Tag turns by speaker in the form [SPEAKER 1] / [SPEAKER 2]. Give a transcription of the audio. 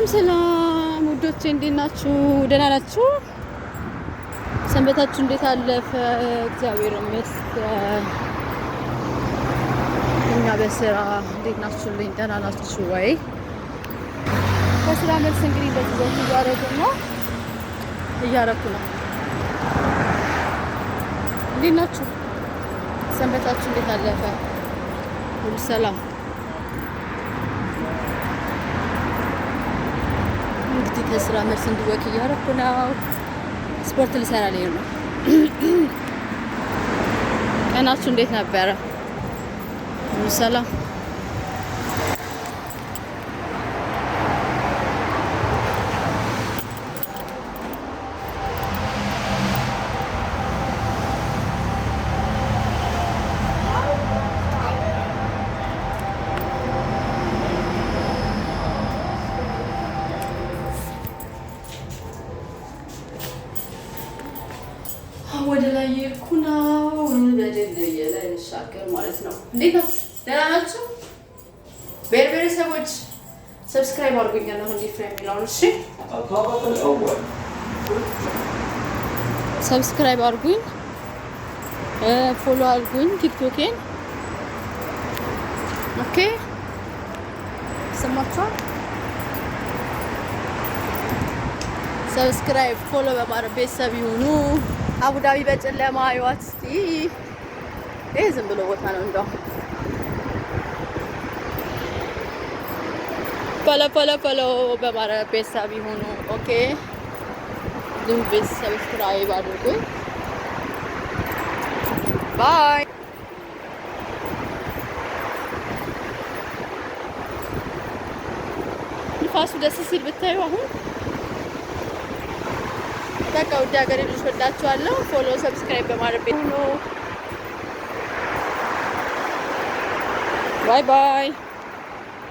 [SPEAKER 1] ሰላም ሰላም ውዶቼ እንዴት ናችሁ? ደህና ናችሁ? ሰንበታችሁ እንዴት አለፈ? እግዚአብሔር ይመስገን። እኛ በስራ እንዴት ናችሁልኝ? ደህና ናችሁ ወይ? ከስራ መልስ እንግዲህ እንደዚህ ወጥ እያረኩ ነው። እንዴት ናችሁ? ሰንበታችሁ እንዴት አለፈ? ሁሉ ሰላም? እንግዲህ ከስራ መልስ እንዲወክ እያረኩ ነው። ስፖርት ልሰራ ላይ ነው። ቀናችሁ እንዴት ነበረ? ሁሉ ሰላም? ወደ ላይ የሄድኩ ነው። በድልድይ ላይ እንሻገር ማለት ነው። እንዴት ናችሁ? ደህና ናችሁ? ብሔረሰቦች ሰብስክራይብ አድርጉኝ ነው እንዴ ፍሬም የሚለውን እሺ፣ ሰብስክራይብ አድርጉኝ፣ ፎሎ አድርጉኝ ቲክቶኬን። ኦኬ ሰማችኋል? ሰብስክራይብ ፎሎ በማድረግ ቤተሰብ ይሁኑ። አቡዳቢ በጨለማ ይዋት እስቲ። ይሄ ዝም ብሎ ቦታ ነው እንደው ፎሎ በማድረግ ቤተሰብ ይሁኑ። ኦኬ ዝም ቤተሰብ ሰብስክራይብ አድርጉ። ባይ። ንፋሱ ደስ ሲል ብታዩ አሁን በቃ ውድ ሀገሬ ልጅ ወዳችኋለሁ። ፎሎ ሰብስክራይብ በማድረግ ቤት ነው። ባይ ባይ።